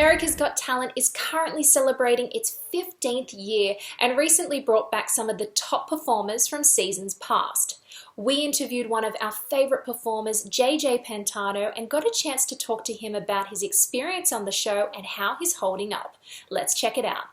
America's Got Talent is currently celebrating its 15th year and recently brought back some of the top performers from seasons past. We interviewed one of our favourite performers, Pantano, and got a chance to talk to him about his experience on the show and how he's holding up. Let's check it out.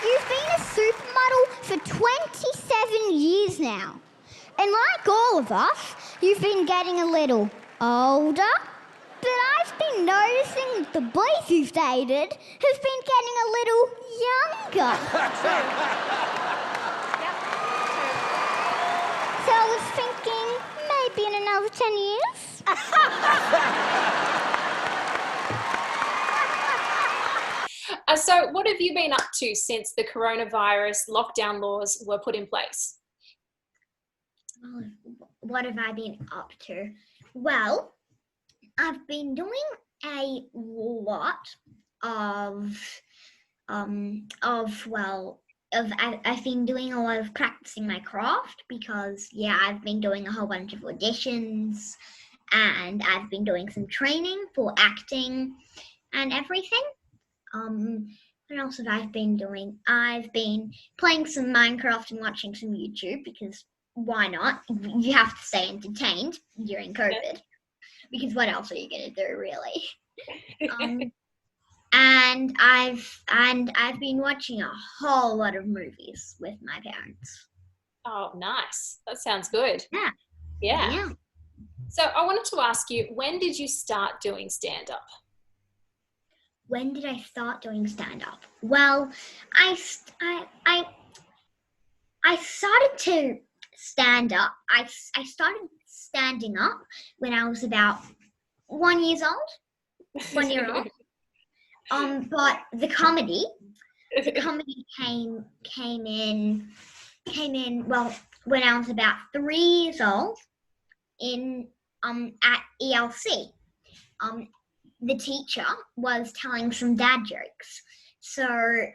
You've been a supermodel for 27 years now. And like all of us, you've been getting a little older. But I've been noticing that the boys you've dated have been getting a little younger. So I was thinking, maybe in another 10 years? So what have you been up to since the coronavirus lockdown laws were put in place? Oh, what have I been up to? Well, I've been doing a lot of I've been doing a lot of practicing my craft because, I've been doing a whole bunch of auditions and I've been doing some training for acting and everything. What else have I been doing? I've been playing some Minecraft and watching some YouTube because why not? You have to stay entertained during COVID because what else are you going to do, really? And I've been watching a whole lot of movies with my parents. Oh, nice. That sounds good. Yeah. So I wanted to ask you, when did you start doing stand-up? When did I start doing stand-up? Well, I started to stand up. I started standing up when I was about 1 year old. But the comedy came in. Well, when I was about 3 years old, at ELC. The teacher was telling some dad jokes. So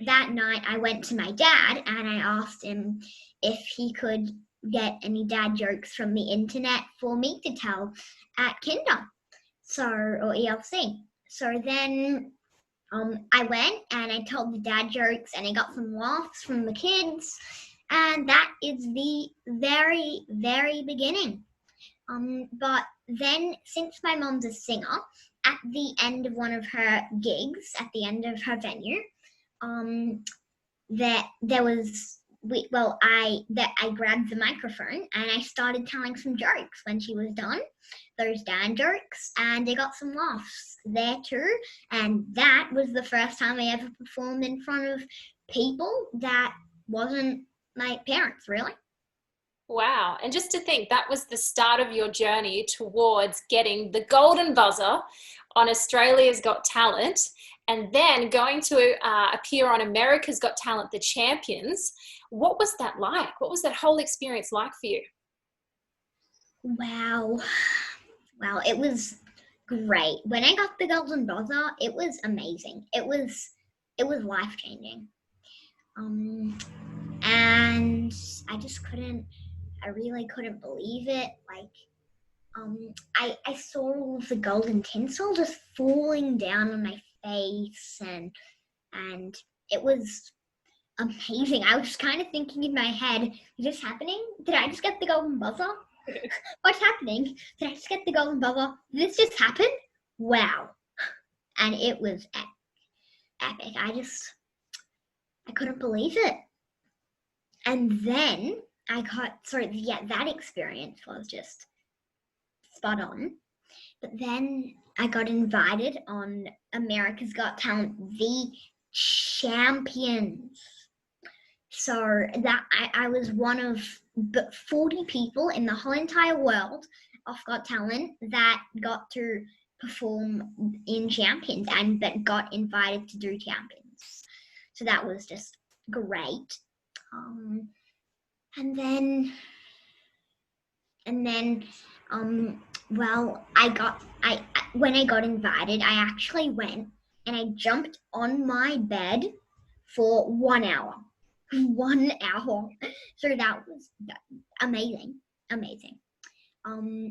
that night I went to my dad and I asked him if he could get any dad jokes from the internet for me to tell at Kinder, or ELC. So then I went and I told the dad jokes and I got some laughs from the kids. And that is the very, very beginning. But then, since my mom's a singer, at the end of one of her gigs, at the end of her venue, I grabbed the microphone and I started telling some jokes when she was done, those dad jokes, and they got some laughs there too. And that was the first time I ever performed in front of people that wasn't my parents, really. Wow. And just to think, that was the start of your journey towards getting the golden buzzer on Australia's Got Talent and then going to appear on America's Got Talent, The Champions. What was that like? What was that whole experience like for you? Wow. Well, it was great. When I got the golden buzzer, it was amazing. It was life-changing. And I really couldn't believe it. I saw all of the golden tinsel just falling down on my face and it was amazing. I was just kind of thinking in my head, is this happening? Did I just get the golden buzzer? What's happening? Did I just get the golden buzzer? Did this just happen? Wow. And it was epic. I couldn't believe it. And then that experience was just spot on. But then I got invited on America's Got Talent, The Champions. So that I was one of 40 people in the whole entire world of Got Talent that got to perform in Champions and that got invited to do Champions. So that was just great. And then, when I got invited, I actually went and I jumped on my bed for 1 hour. 1 hour. So that was amazing.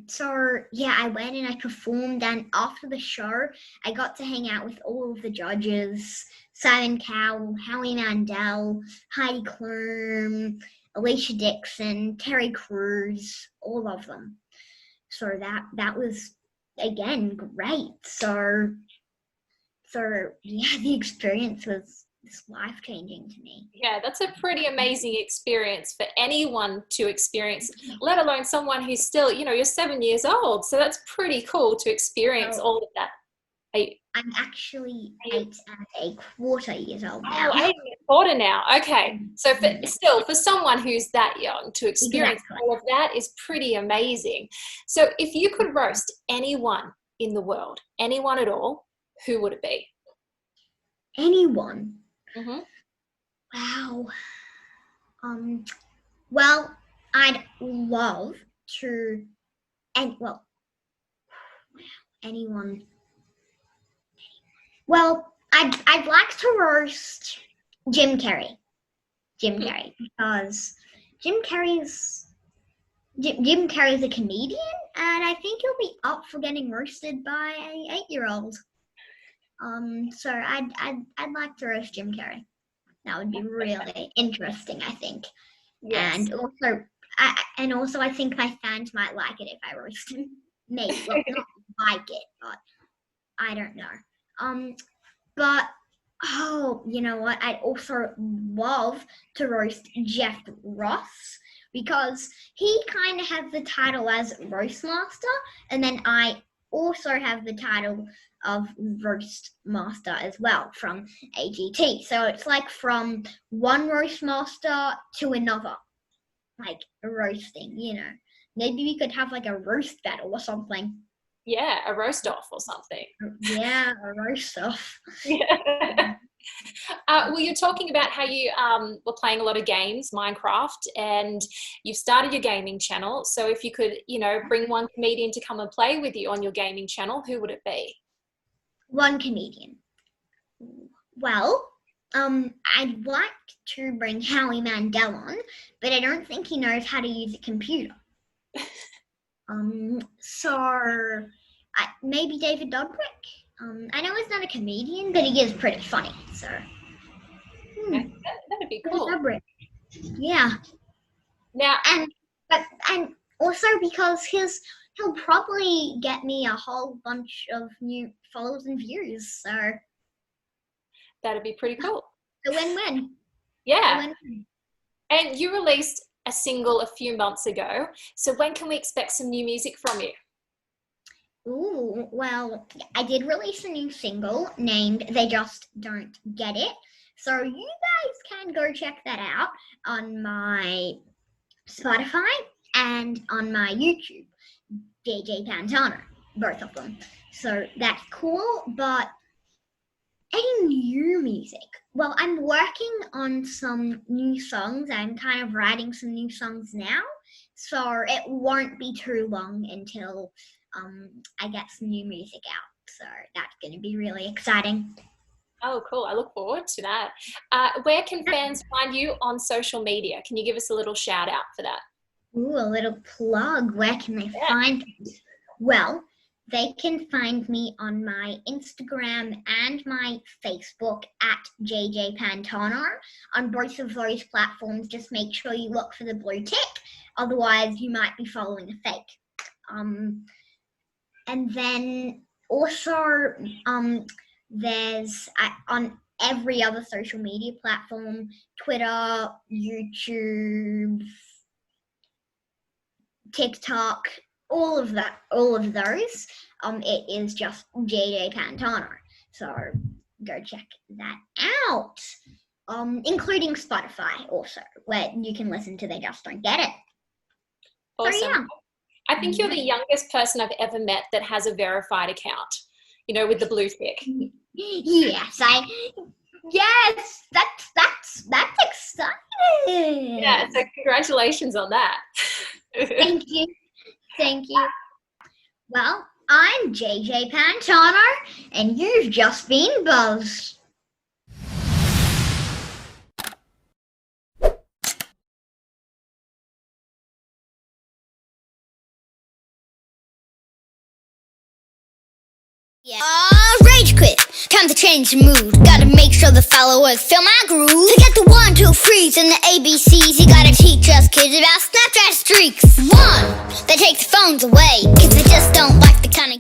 So yeah, I went and I performed, and after the show, I got to hang out with all of the judges: Simon Cowell, Howie Mandel, Heidi Klum, Alicia Dixon, Terry Crews, all of them. So that was again great. So yeah, the experience was life-changing to me. Yeah, that's a pretty amazing experience for anyone to experience, let alone someone who's still, you're 7 years old. So that's pretty cool to experience all of that. I'm actually 8.25 years old now. Oh, 8.25 now. Okay. So for someone who's that young to experience all of that is pretty amazing. So if you could roast anyone in the world, anyone at all, who would it be? Anyone? Mm-hmm. Wow. Well, I'd love to, anyone. Well, I'd like to roast Jim Carrey. Because Jim Carrey's a comedian, and I think he'll be up for getting roasted by an 8-year-old. So I'd like to roast Jim Carrey. That would be really interesting, I think. Yes. And also I think my fans might like it if I roast him. Maybe. Well, not like it, but I don't know. But you know what? I'd also love to roast Jeff Ross, because he kind of has the title as Roast Master, and then I also have the title of Roast Master as well from AGT. So it's like from one Roast Master to another, like roasting, Maybe we could have like a roast battle or something. Yeah, a roast off or something. Yeah, a roast off. Yeah. Well, you're talking about how you were playing a lot of games, Minecraft, and you've started your gaming channel. So if you could, bring one comedian to come and play with you on your gaming channel, who would it be? One comedian. Well, I'd like to bring Howie Mandel on, but I don't think he knows how to use a computer. So maybe David Dobrik. I know he's not a comedian, but he is pretty funny. So that'd be cool. Dobrik. Yeah. Now, and also because he'll probably get me a whole bunch of new followers and views. So that'd be pretty cool. A win-win. Yeah. A win-win. And you released a single a few months ago. So when can we expect some new music from you? Ooh, well, I did release a new single named They Just Don't Get It. So you guys can go check that out on my Spotify and on my YouTube, JJ Pantano, both of them. So that's cool, but any new music? Well, I'm working on some new songs. I'm kind of writing some new songs now, so it won't be too long until I get some new music out. So that's going to be really exciting. Oh, cool. I look forward to that. Where can fans find you on social media? Can you give us a little shout out for that? Ooh, a little plug. Where can they find me? Well, they can find me on my Instagram and my Facebook at JJ Pantano. On both of those platforms, just make sure you look for the blue tick. Otherwise, you might be following a fake. And then also, there's on every other social media platform, Twitter, YouTube, TikTok, all of those, it is just JJ Pantano. So go check that out. Including Spotify also, where you can listen to They Just Don't Get It. Awesome. So, yeah. I think you're the youngest person I've ever met that has a verified account, with the blue tick. Yes, that's exciting. Yeah, so congratulations on that. Thank you. Well, I'm JJ Pantano, and you've just been buzzed. Yeah. Rage quit. Time to change the mood. Gotta make sure the followers feel my groove. To get the 1, 2, 3s and the ABCs, you gotta teach us kids about Snapchat streaks. 1, they take the phones away, 'cause they just don't like the kind of